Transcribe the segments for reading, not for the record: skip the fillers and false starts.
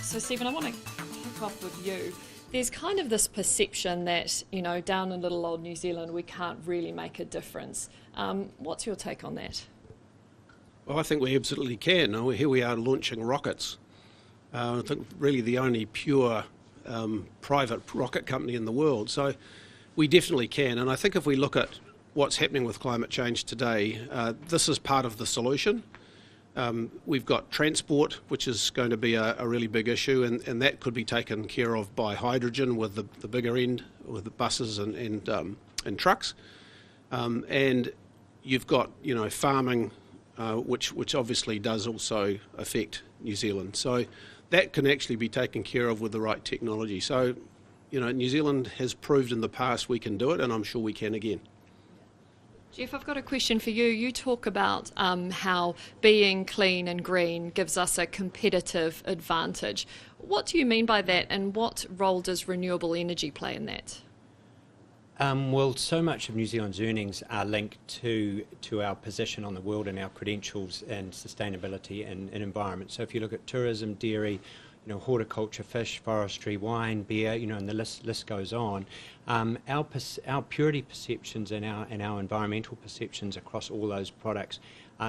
So Stephen, I want to kick off with you. There's kind of this perception that, you know, down in little old New Zealand, we can't really make a difference. What's your take on that? Well, I think we absolutely can. Here we are launching rockets. I think really the only pure private rocket company in the world. So we definitely can. And I think if we look at what's happening with climate change today, this is part of the solution. We've got transport, which is going to be a really big issue, and that could be taken care of by hydrogen with the bigger end, with the buses and trucks. And you've got, you know, farming, which obviously does also affect New Zealand. So that can actually be taken care of with the right technology. So, you know, New Zealand has proved in the past we can do it, and I'm sure we can again. Geoff, I've got a question for you. You talk about how being clean and green gives us a competitive advantage. What do you mean by that, and what role does renewable energy play in that? Well, so much of New Zealand's earnings are linked to our position on the world and our credentials and sustainability and environment. So if you look at tourism, dairy, you know, horticulture, fish, forestry, wine, beer, you know, and the list goes on. Our purity perceptions and our environmental perceptions across all those products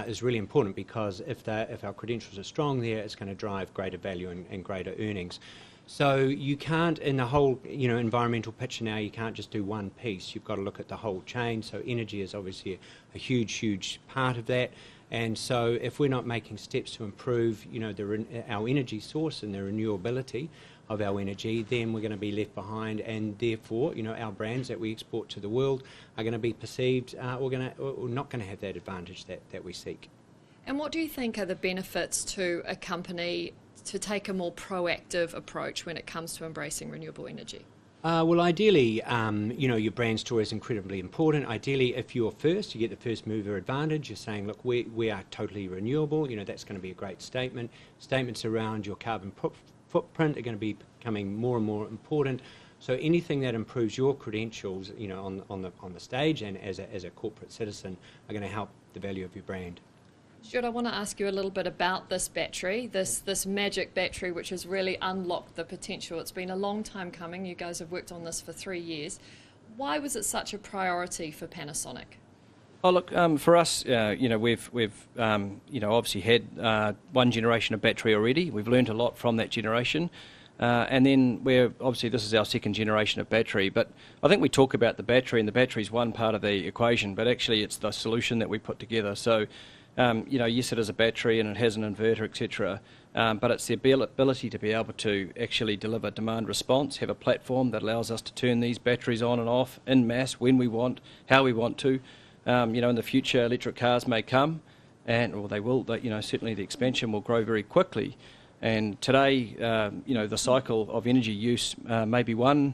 is really important, because if our credentials are strong there, it's going to drive greater value and greater earnings. So you can't, in the whole, you know, environmental picture now, you can't just do one piece. You've got to look at the whole chain. So energy is obviously a huge part of that. And so if we're not making steps to improve, you know, our energy source and the renewability of our energy, then we're going to be left behind, and therefore, you know, our brands that we export to the world are going to be perceived or not going to have that advantage that we seek. And what do you think are the benefits to a company to take a more proactive approach when it comes to embracing renewable energy? Well, ideally, you know, your brand story is incredibly important. Ideally, if you're first, you get the first mover advantage. You're saying, look, we are totally renewable. You know, that's going to be a great statement. Statements around your carbon footprint are going to be becoming more and more important. So anything that improves your credentials, you know, on the stage and as a corporate citizen, are going to help the value of your brand. Stuart, I want to ask you a little bit about this battery, this magic battery which has really unlocked the potential. It's been a long time coming. You guys have worked on this for 3 years. Why was it such a priority for Panasonic? Oh, look, for us, you know, we've you know, obviously had one generation of battery already. We've learned a lot from that generation. And then obviously this is our second generation of battery, but I think we talk about the battery, and the battery is one part of the equation, but actually it's the solution that we put together. So, you know, yes, it is a battery and it has an inverter, etc., but it's the ability to be able to actually deliver demand response, have a platform that allows us to turn these batteries on and off in mass when we want, how we want to. You know, in the future, electric cars may come, or they will. You know, certainly the expansion will grow very quickly. And today, you know, the cycle of energy use may be one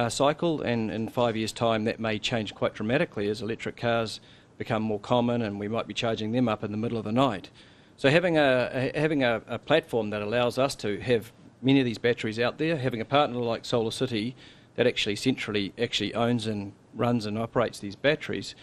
cycle, and in 5 years' time, that may change quite dramatically as electric cars become more common, and we might be charging them up in the middle of the night. So having a platform that allows us to have many of these batteries out there, having a partner like SolarCity that actually centrally owns and runs and operates these batteries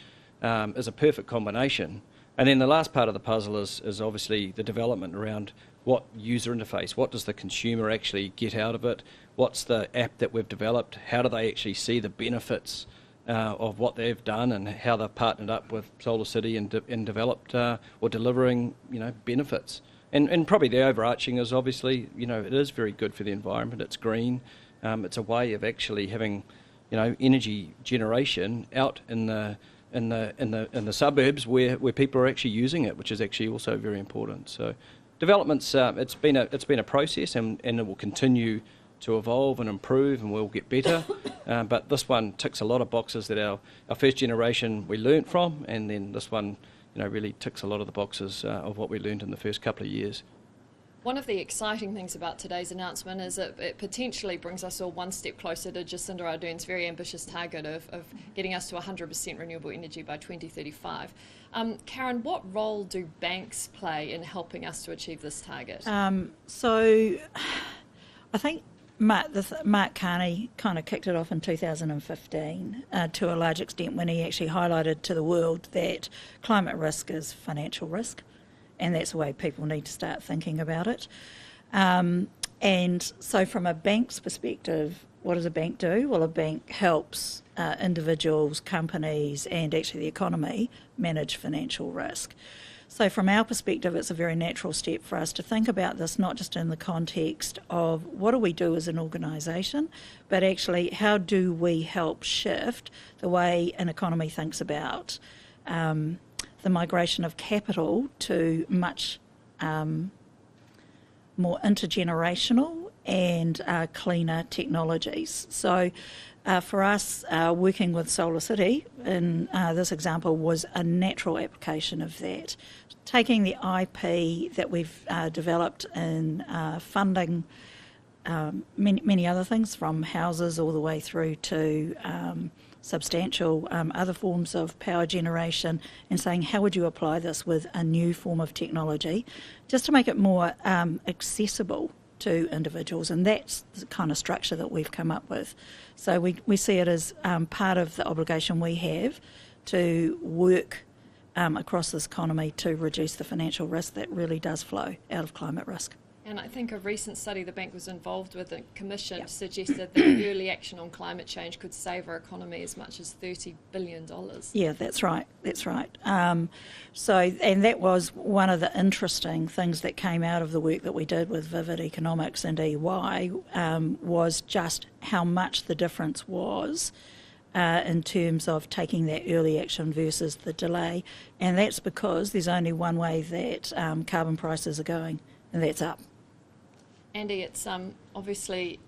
is a perfect combination. And then the last part of the puzzle is obviously the development around what user interface, what does the consumer actually get out of it, what's the app that we've developed, how do they actually see the benefits of what they've done, and how they've partnered up with SolarCity and developed or delivering, you know, benefits. And probably the overarching is obviously, you know, it is very good for the environment. It's green. It's a way of actually having, you know, energy generation out in the suburbs where people are actually using it, which is actually also very important. So developments, it's been a process, and it will continue to evolve and improve, and we'll get better. But this one ticks a lot of boxes that our first generation we learnt from, and then this one, you know, really ticks a lot of the boxes of what we learned in the first couple of years. One of the exciting things about today's announcement is that it potentially brings us all one step closer to Jacinda Ardern's very ambitious target of getting us to 100% renewable energy by 2035. Karen, what role do banks play in helping us to achieve this target? So I think Mark Carney kind of kicked it off in 2015 to a large extent, when he actually highlighted to the world that climate risk is financial risk, and that's the way people need to start thinking about it. And so from a bank's perspective, what does a bank do? Well, a bank helps individuals, companies, and actually the economy manage financial risk. So from our perspective, it's a very natural step for us to think about this, not just in the context of what do we do as an organisation, but actually how do we help shift the way an economy thinks about the migration of capital to much more intergenerational and cleaner technologies. So for us, working with SolarCity in this example was a natural application of that. Taking the IP that we've developed in funding many other things, from houses all the way through to substantial other forms of power generation, and saying how would you apply this with a new form of technology just to make it more accessible to individuals, and that's the kind of structure that we've come up with. So we see it as part of the obligation we have to work across this economy to reduce the financial risk that really does flow out of climate risk. And I think a recent study the bank was involved with, the commission, suggested that early action on climate change could save our economy as much as $30 billion. Yeah, that's right. That's right. And that was one of the interesting things that came out of the work that we did with Vivid Economics and EY, was just how much the difference was in terms of taking that early action versus the delay. And that's because there's only one way that carbon prices are going, and that's up. Andy, it's obviously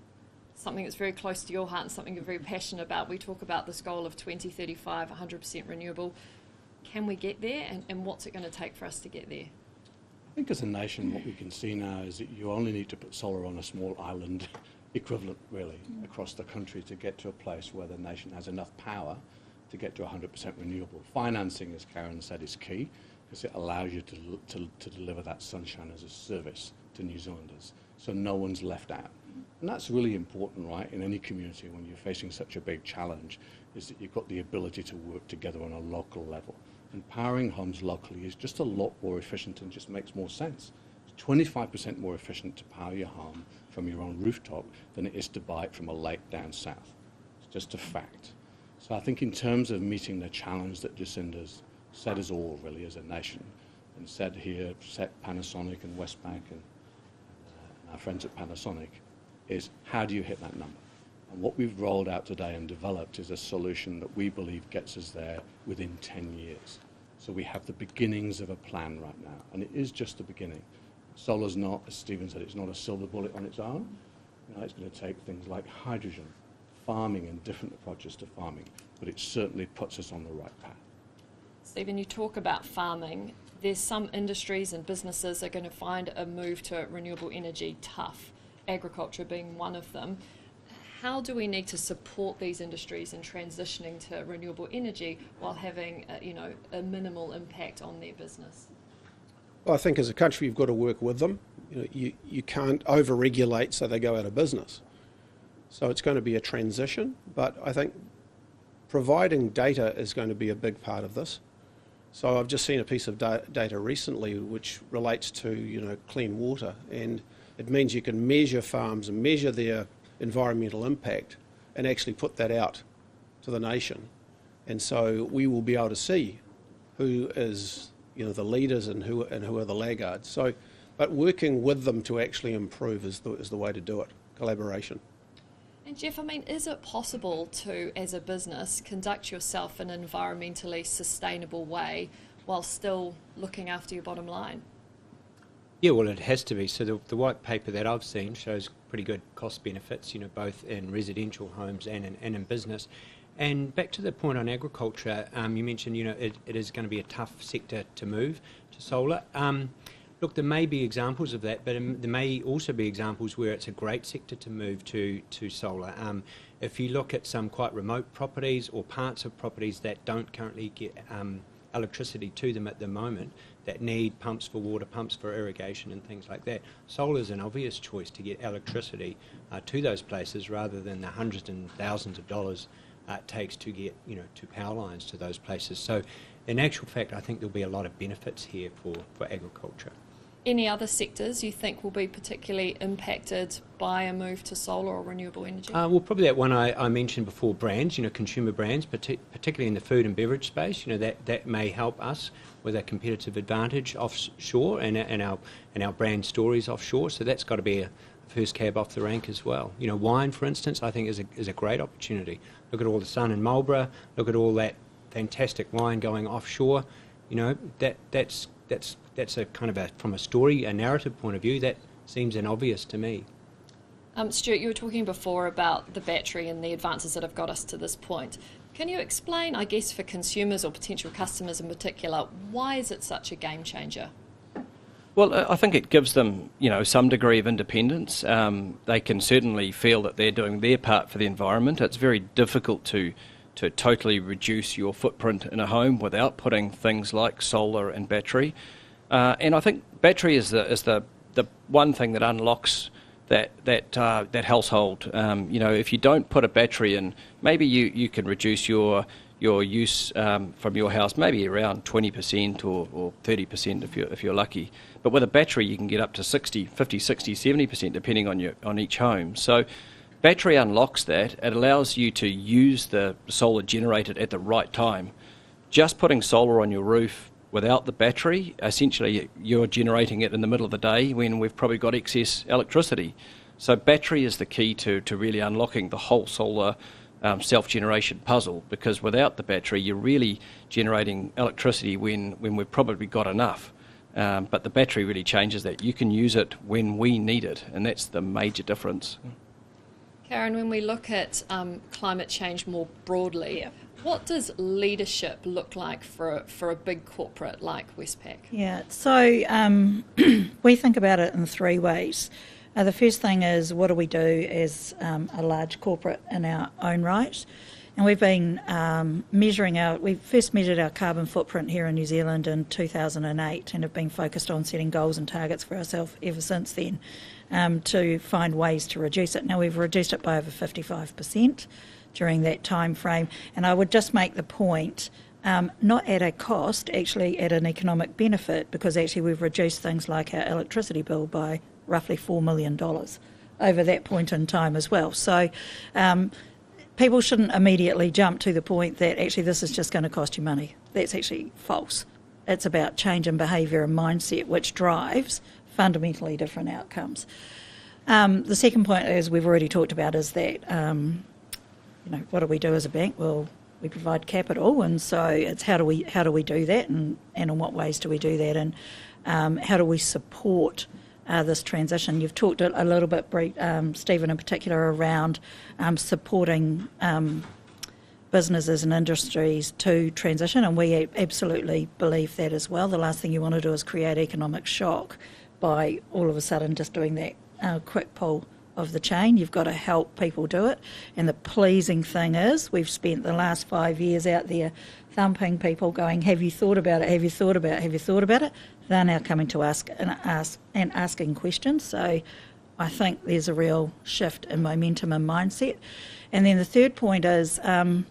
something that's very close to your heart and something you're very passionate about. We talk about this goal of 2035, 100% renewable. Can we get there, and what's it going to take for us to get there? I think as a nation, what we can see now is that you only need to put solar on a small island equivalent, really, across the country to get to a place where the nation has enough power to get to 100% renewable. Financing, as Karen said, is key, because it allows you to deliver that sunshine as a service to New Zealanders, so no one's left out. And that's really important, right, in any community when you're facing such a big challenge, is that you've got the ability to work together on a local level. And powering homes locally is just a lot more efficient and just makes more sense. It's 25% more efficient to power your home from your own rooftop than it is to buy it from a lake down south. It's just a fact. So I think in terms of meeting the challenge that Jacinda's set us all, really, as a nation, and said here, set Panasonic and Westbank and our friends at Panasonic, is how do you hit that number? And what we've rolled out today and developed is a solution that we believe gets us there within 10 years. So we have the beginnings of a plan right now, and it is just the beginning. Solar's not, as Stephen said, it's not a silver bullet on its own. You know, it's going to take things like hydrogen, farming, and different approaches to farming, but it certainly puts us on the right path. Stephen, you talk about farming. There's some industries and businesses that are going to find a move to renewable energy tough, agriculture being one of them. How do we need to support these industries in transitioning to renewable energy while having a minimal impact on their business? Well, I think as a country you've got to work with them. You can't over-regulate so they go out of business. So it's going to be a transition, but I think providing data is going to be a big part of this. So I've just seen a piece of data recently which relates to clean water, and it means you can measure farms and measure their environmental impact and actually put that out to the nation. And so we will be able to see who is the leaders and who are the laggards. So, but working with them to actually improve is the way to do it. Collaboration. And Geoff, is it possible to, as a business, conduct yourself in an environmentally sustainable way while still looking after your bottom line? Yeah, well, it has to be. So the white paper that I've seen shows pretty good cost benefits, both in residential homes and in business. And back to the point on agriculture, you mentioned, it is going to be a tough sector to move to solar. Look, there may be examples of that, but there may also be examples where it's a great sector to move to solar. If you look at some quite remote properties or parts of properties that don't currently get electricity to them at the moment, that need pumps for water, pumps for irrigation and things like that, solar is an obvious choice to get electricity to those places rather than the hundreds and thousands of dollars it takes to get to power lines to those places. So in actual fact, I think there'll be a lot of benefits here for agriculture. Any other sectors you think will be particularly impacted by a move to solar or renewable energy? Well, probably that one I mentioned before, brands, consumer brands, particularly in the food and beverage space, that may help us with a competitive advantage offshore and our brand stories offshore. So that's got to be a first cab off the rank as well. Wine, for instance, I think is a great opportunity. Look at all the sun in Marlborough. Look at all that fantastic wine going offshore. That's a kind of from a narrative point of view, that seems an obvious to me. Stuart, you were talking before about the battery and the advances that have got us to this point. Can you explain, I guess, for consumers or potential customers in particular, why is it such a game changer? Well, I think it gives them, some degree of independence. They can certainly feel that they're doing their part for the environment. It's very difficult to totally reduce your footprint in a home without putting things like solar and battery. And I think battery is the one thing that unlocks that household. If you don't put a battery in, maybe you can reduce your use from your house maybe around 20% or 30% if you're lucky. But with a battery, you can get up to 50, 60, 70% depending on each home. So battery unlocks that. It allows you to use the solar generated at the right time. Just putting solar on your roof without the battery, essentially you're generating it in the middle of the day when we've probably got excess electricity. So battery is the key to really unlocking the whole solar self-generation puzzle, because without the battery you're really generating electricity when we've probably got enough. But the battery really changes that. You can use it when we need it, and that's the major difference. Karen, when we look at climate change more broadly, what does leadership look like for a big corporate like Westpac? Yeah, so we think about it in three ways. The first thing is, what do we do as a large corporate in our own right? And we've been we first measured our carbon footprint here in New Zealand in 2008 and have been focused on setting goals and targets for ourselves ever since then to find ways to reduce it. Now, we've reduced it by over 55% during that time frame. And I would just make the point, not at a cost, actually at an economic benefit, because actually we've reduced things like our electricity bill by roughly $4 million over that point in time as well. So people shouldn't immediately jump to the point that actually this is just going to cost you money. That's actually false. It's about change in behaviour and mindset, which drives fundamentally different outcomes. The second point, as we've already talked about, is that what do we do as a bank? Well, we provide capital, and so it's how do we do that, and in what ways do we do that, and how do we support this transition? You've talked a little bit, Stephen in particular, around supporting businesses and industries to transition, and we absolutely believe that as well. The last thing you want to do is create economic shock by all of a sudden just doing that quick pull of the chain. You've got to help people do it. And the pleasing thing is we've spent the last 5 years out there thumping people going, have you thought about it, have you thought about it, have you thought about it? They're now coming to us and asking questions. So I think there's a real shift in momentum and mindset. And then the third point is, we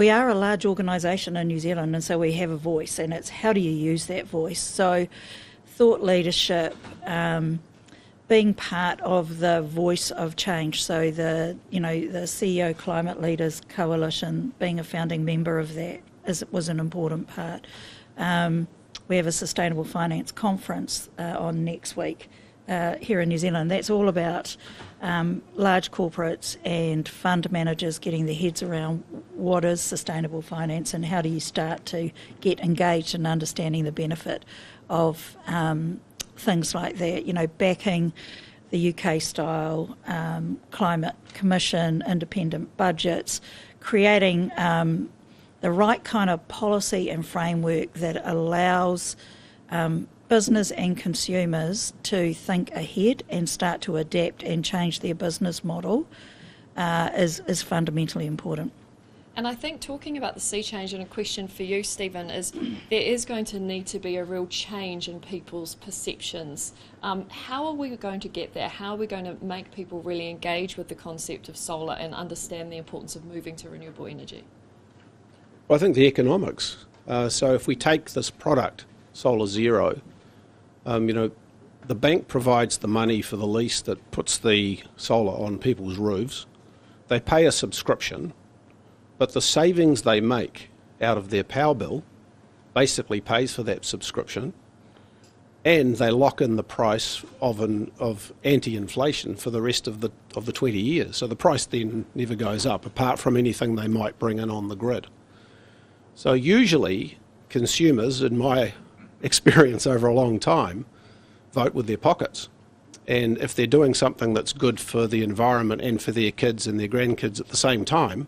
are a large organisation in New Zealand, and so we have a voice, and it's how do you use that voice? So thought leadership, being part of the voice of change. So the CEO Climate Leaders Coalition, being a founding member of that was an important part. We have a sustainable finance conference on next week here in New Zealand. That's all about large corporates and fund managers getting their heads around what is sustainable finance and how do you start to get engaged in understanding the benefit of things like that, backing the UK-style climate commission, independent budgets, creating the right kind of policy and framework that allows business and consumers to think ahead and start to adapt and change their business model is fundamentally important. And I think talking about the sea change, and a question for you, Stephen, is there is going to need to be a real change in people's perceptions. How are we going to get there? How are we going to make people really engage with the concept of solar and understand the importance of moving to renewable energy? Well, I think the economics So if we take this product, Solar Zero, the bank provides the money for the lease that puts the solar on people's roofs. They pay a subscription, but the savings they make out of their power bill basically pays for that subscription, and they lock in the price of anti-inflation for the rest of the 20 years. So the price then never goes up, apart from anything they might bring in on the grid. So usually consumers, in my experience over a long time, vote with their pockets. And if they're doing something that's good for the environment and for their kids and their grandkids at the same time,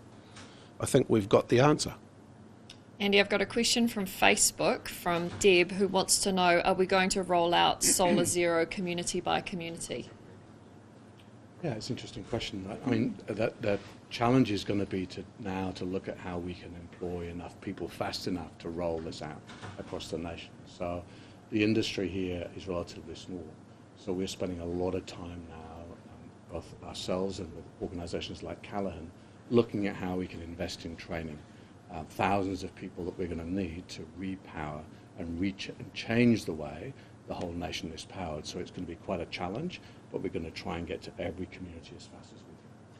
I think we've got the answer. Andy, I've got a question from Facebook from Deb, who wants to know, are we going to roll out Solar Zero community by community? Yeah, it's an interesting question. I mean, the challenge is going to be to look at how we can employ enough people fast enough to roll this out across the nation. So the industry here is relatively small. So we're spending a lot of time now, both ourselves and with organisations like Callaghan, looking at how we can invest in training thousands of people that we're going to need to repower and reach and change the way the whole nation is powered. So it's going to be quite a challenge, but we're going to try and get to every community as fast as we can.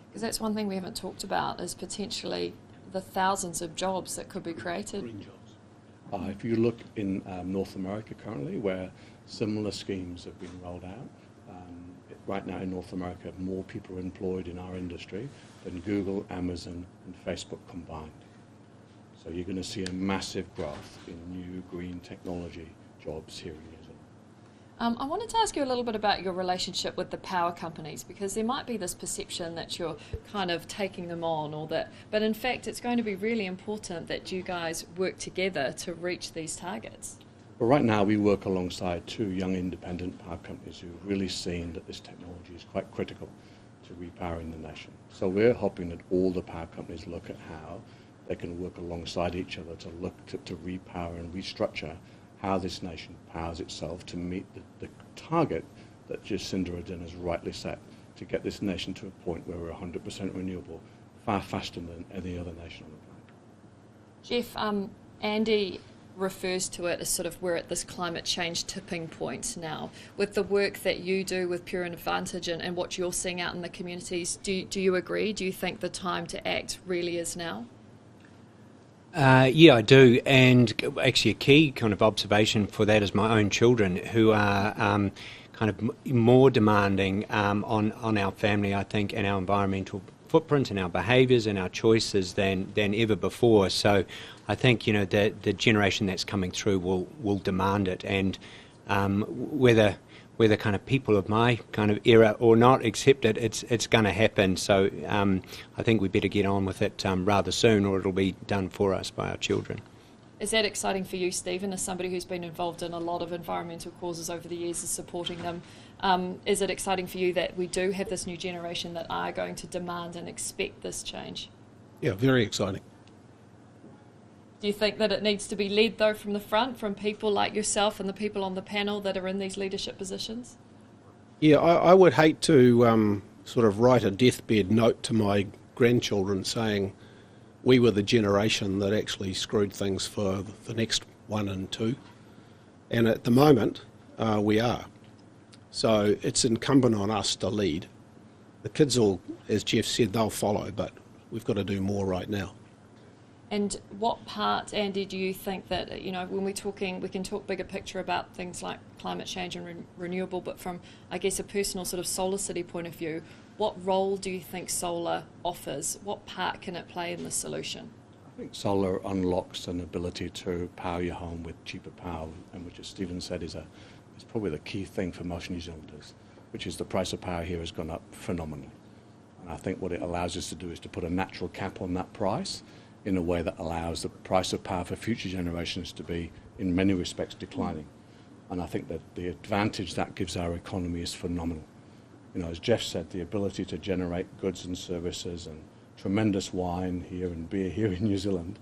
Because that's one thing we haven't talked about, is potentially the thousands of jobs that could be created. Green jobs. If you look in North America currently, where similar schemes have been rolled out, right now in North America, more people are employed in our industry than Google, Amazon, and Facebook combined. So you're going to see a massive growth in new green technology jobs here in New Zealand. I wanted to ask you a little bit about your relationship with the power companies, because there might be this perception that you're kind of taking them on, but in fact it's going to be really important that you guys work together to reach these targets. But right now we work alongside two young independent power companies who've really seen that this technology is quite critical to repowering the nation. So we're hoping that all the power companies look at how they can work alongside each other to look to repower and restructure how this nation powers itself to meet the target that Jacinda Ardern has rightly set, to get this nation to a point where we're 100% renewable far faster than any other nation on the planet. Geoff, Andy refers to it as sort of we're at this climate change tipping point now. With the work that you do with Pure Advantage and what you're seeing out in the communities, do you agree? Do you think the time to act really is now? Yeah, I do, and actually a key kind of observation for that is my own children, who are kind of more demanding on our family, I think, and our environmental footprint and our behaviours and our choices than ever before. So I think, the generation that's coming through will demand it, and whether kind of people of my kind of era or not accept it, it's going to happen. So I think we better get on with it rather soon, or it'll be done for us by our children. Is that exciting for you, Stephen, as somebody who's been involved in a lot of environmental causes over the years, is supporting them? Is it exciting for you that we do have this new generation that are going to demand and expect this change? Yeah, very exciting. Do you think that it needs to be led, though, from the front, from people like yourself and the people on the panel that are in these leadership positions? Yeah, I would hate to sort of write a deathbed note to my grandchildren saying we were the generation that actually screwed things for the next 1 and 2. And at the moment, we are. So it's incumbent on us to lead. The kids will, as Geoff said, they'll follow, but we've got to do more right now. And what part, Andy, do you think that, when we're talking, we can talk bigger picture about things like climate change and renewable, but from, I guess, a personal sort of SolarCity point of view, what role do you think solar offers? What part can it play in the solution? I think solar unlocks an ability to power your home with cheaper power, and which, as Stephen said, is probably the key thing for most New Zealanders, which is the price of power here has gone up phenomenally. And I think what it allows us to do is to put a natural cap on that price in a way that allows the price of power for future generations to be, in many respects, declining. And I think that the advantage that gives our economy is phenomenal. As Geoff said, the ability to generate goods and services and tremendous wine here and beer here in New Zealand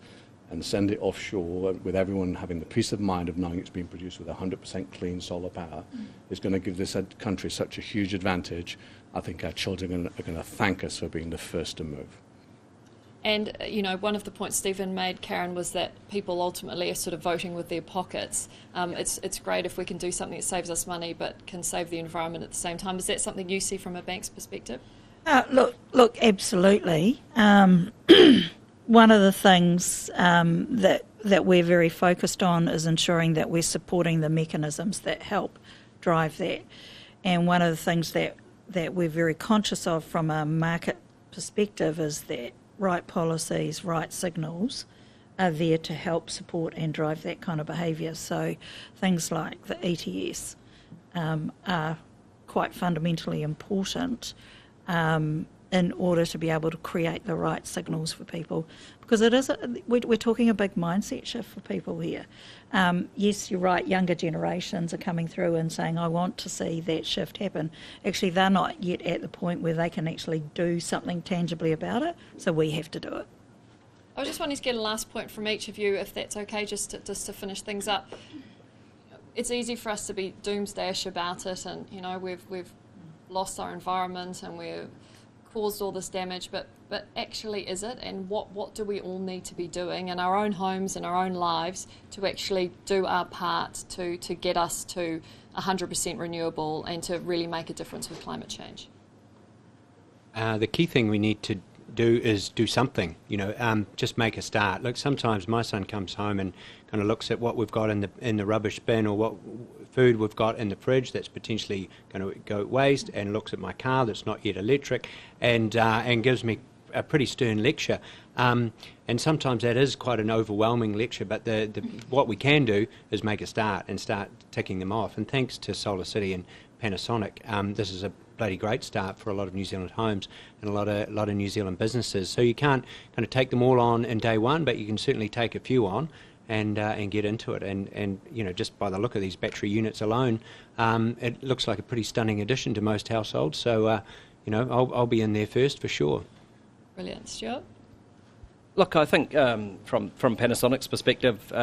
and send it offshore with everyone having the peace of mind of knowing it's being produced with 100% clean solar power is going to give this country such a huge advantage. I think our children are going to thank us for being the first to move. And, one of the points Stephen made, Karen, was that people ultimately are sort of voting with their pockets. It's great if we can do something that saves us money but can save the environment at the same time. Is that something you see from a bank's perspective? Look, absolutely. One of the things that we're very focused on is ensuring that we're supporting the mechanisms that help drive that. And one of the things that we're very conscious of from a market perspective is that right policies, right signals are there to help support and drive that kind of behaviour. So things like the ETS are quite fundamentally important in order to be able to create the right signals for people, because we're talking a big mindset shift for people here. Yes, you're right, younger generations are coming through and saying, I want to see that shift happen. Actually, they're not yet at the point where they can actually do something tangibly about it, so we have to do it. I was just wanting to get a last point from each of you, if that's okay, just to finish things up. It's easy for us to be doomsdayish about it, and we've lost our environment and we've caused all this damage, but actually is it? And what do we all need to be doing in our own homes and our own lives to actually do our part to get us to 100% renewable and to really make a difference with climate change? The key thing we need to do is do something, just make a start. Look, sometimes my son comes home and kind of looks at what we've got in the rubbish bin, or what food we've got in the fridge that's potentially going to go waste, and looks at my car that's not yet electric, and gives me a pretty stern lecture. And sometimes that is quite an overwhelming lecture, but what we can do is make a start and start ticking them off. And thanks to SolarCity and Panasonic, this is a bloody great start for a lot of New Zealand homes and a lot of New Zealand businesses. So you can't kind of take them all on in day one, but you can certainly take a few on and get into it. And just by the look of these battery units alone, it looks like a pretty stunning addition to most households. So I'll be in there first for sure. Brilliant. Stuart? Look, I think from Panasonic's perspective,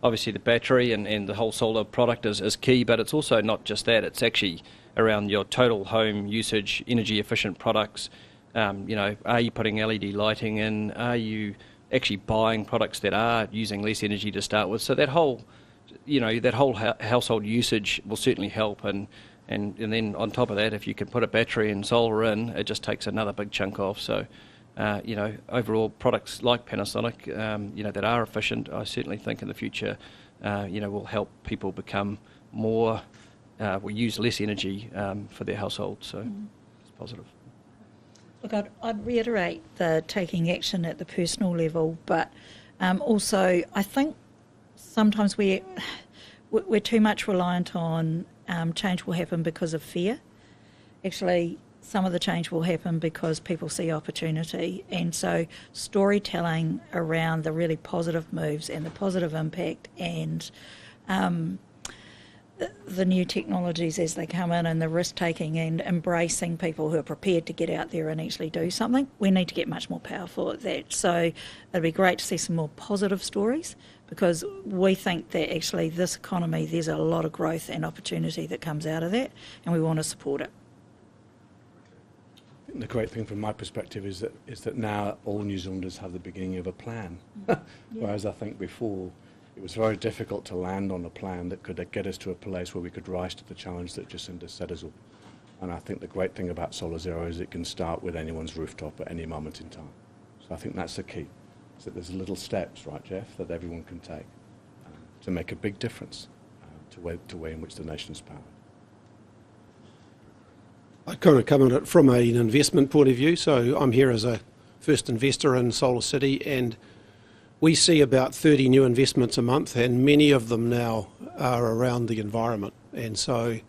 obviously the battery and the whole solar product is key, but it's also not just that. It's actually around your total home usage, energy efficient products. Are you putting LED lighting in? Are you actually buying products that are using less energy to start with? So that whole household usage will certainly help. And then on top of that, if you can put a battery and solar in, it just takes another big chunk off. So overall products like Panasonic, that are efficient, I certainly think in the future, will help people become more, will use less energy for their household. So it's positive. Look, I'd reiterate the taking action at the personal level, but also I think sometimes we're too much reliant on change will happen because of fear. Actually, some of the change will happen because people see opportunity, and so storytelling around the really positive moves and the positive impact and the new technologies as they come in and the risk-taking and embracing people who are prepared to get out there and actually do something. We need to get much more powerful at that. So it'd be great to see some more positive stories, because we think that actually this economy, there's a lot of growth and opportunity that comes out of that, and we want to support it. The great thing from my perspective is that now all New Zealanders have the beginning of a plan, whereas I think before it was very difficult to land on a plan that could get us to a place where we could rise to the challenge that Jacinda set us all. And I think the great thing about Solar Zero is it can start with anyone's rooftop at any moment in time. So I think that's the key, is that there's little steps, right, Jeff, that everyone can take to make a big difference to the way in which the nation's powered. I kind of come at it from an investment point of view. So I'm here as a first investor in SolarCity, and we see about 30 new investments a month, and many of them now are around the environment. And so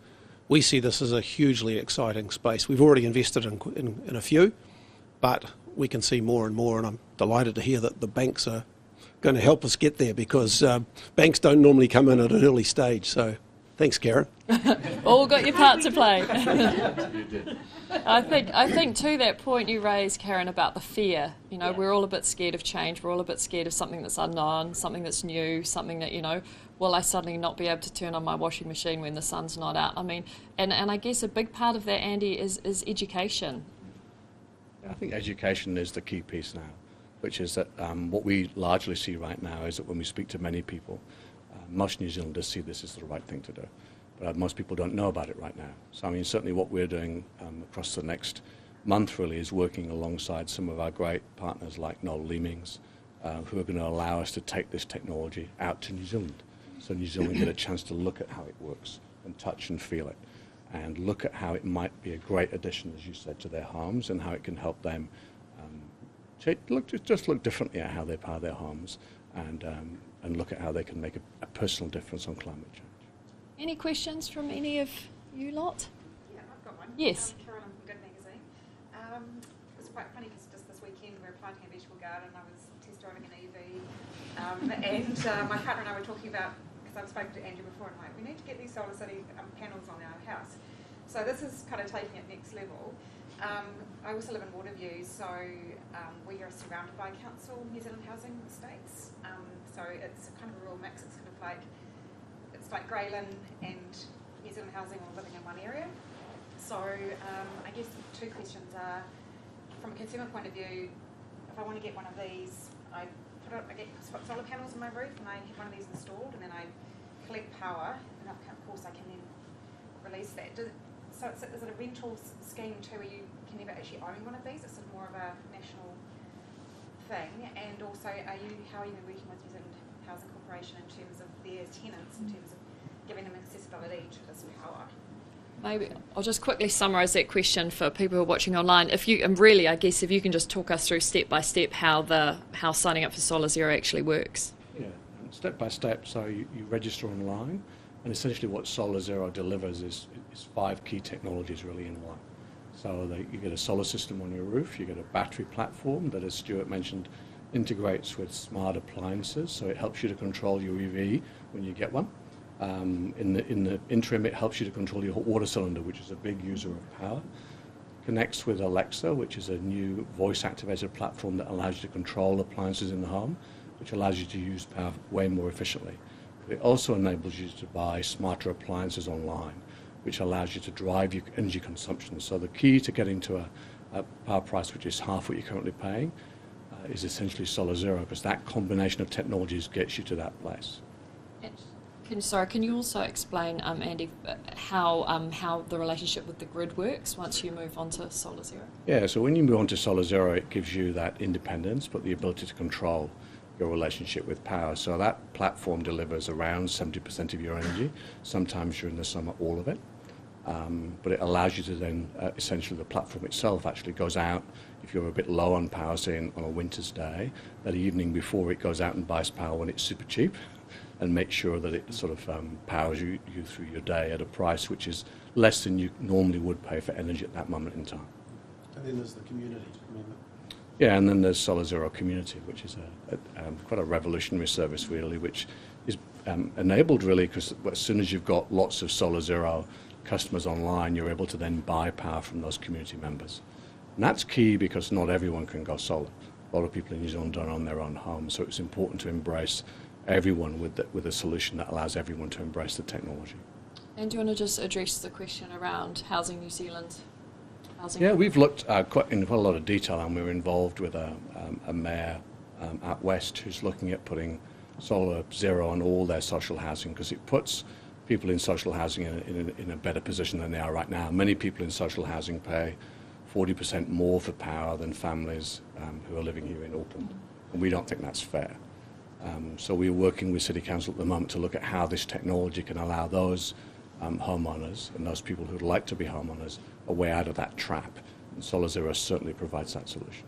we see this as a hugely exciting space. We've already invested in a few, but we can see more and more, and I'm delighted to hear that the banks are going to help us get there, because banks don't normally come in at an early stage. So thanks, Karen. All got your part to play. I think to that point you raised, Karen, about the fear. We're all a bit scared of change. We're all a bit scared of something that's unknown, something that's new, something that, will I suddenly not be able to turn on my washing machine when the sun's not out? I mean, and I guess a big part of that, Andy, is education. I think education is the key piece now. which is that what we largely see right now is that when we speak to many people, most New Zealanders see this as the right thing to do. But most people don't know about it right now. So I mean, certainly what we're doing across the next month really is working alongside some of our great partners like Noel Leemings, who are going to allow us to take this technology out to New Zealand. So New Zealand get a chance to look at how it works and touch and feel it, and look at how it might be a great addition, as you said, to their homes, and how it can help them just look differently at how they power their homes, and look at how they can make a personal difference on climate change. Any questions from any of you lot? Yeah, I've got one. Yes. Carolyn from Good Magazine. It was quite funny because just this weekend we were planting a vegetable garden. I was test driving an EV, and my partner and I were talking about, because I've spoken to Andrew before, and I'm like, we need to get these solarcity panels on our house. So this is kind of taking it next level. I also live in Waterview, so we are surrounded by council New Zealand housing estates. So it's kind of a real mix. It's kind of like Grayland and New Zealand housing all living in one area. So I guess the two questions are, from a consumer point of view, if I want to get one of these, I get solar panels on my roof and I have one of these installed, and then I collect power, and of course I can then release that. So is it a rental scheme too, where you can never actually own one of these? It's sort of more of a national thing. And also, how are you working with New Zealand Housing Corporation in terms of their tenants, in terms of giving them accessibility to this power? Maybe I'll just quickly summarise that question for people who are watching online. If you, and really, I guess, if you can just talk us through step by step how signing up for Solar Zero actually works. Yeah, step by step. So you register online, and essentially what Solar Zero delivers is 5 key technologies really in one. So you get a solar system on your roof, you get a battery platform that, as Stuart mentioned, integrates with smart appliances, so it helps you to control your EV when you get one. In the interim, it helps you to control your hot water cylinder, which is a big user of power. Connects with Alexa, which is a new voice-activated platform that allows you to control appliances in the home, which allows you to use power way more efficiently. It also enables you to buy smarter appliances online, which allows you to drive your energy consumption. So the key to getting to a power price which is half what you're currently paying is essentially Solar Zero, because that combination of technologies gets you to that place. Can you also explain, Andy, how the relationship with the grid works once you move on to Solar Zero? Yeah, so when you move on to Solar Zero, it gives you that independence, but the ability to control your relationship with power. So that platform delivers around 70% of your energy, sometimes during the summer, all of it. But it allows you to then, essentially the platform itself actually goes out, if you're a bit low on power, say on a winter's day, that evening before it goes out and buys power when it's super cheap, and make sure that it sort of powers you through your day at a price which is less than you normally would pay for energy at that moment in time. And then there's the community. Yeah, and then there's Solar Zero Community, which is quite a revolutionary service really, which is enabled really because as soon as you've got lots of Solar Zero customers online, you're able to then buy power from those community members. And that's key because not everyone can go solar. A lot of people in New Zealand don't own their own home, so it's important to embrace everyone with a solution that allows everyone to embrace the technology. And do you want to just address the question around Housing New Zealand? Yeah, we've looked in quite a lot of detail, and we're involved with a mayor out west who's looking at putting Solar Zero on all their social housing, because it puts people in social housing in a better position than they are right now. Many people in social housing pay 40% more for power than families who are living here in Auckland, and we don't think that's fair. So we're working with City Council at the moment to look at how this technology can allow those homeowners and those people who'd like to be homeowners a way out of that trap. And Solar Zero certainly provides that solution.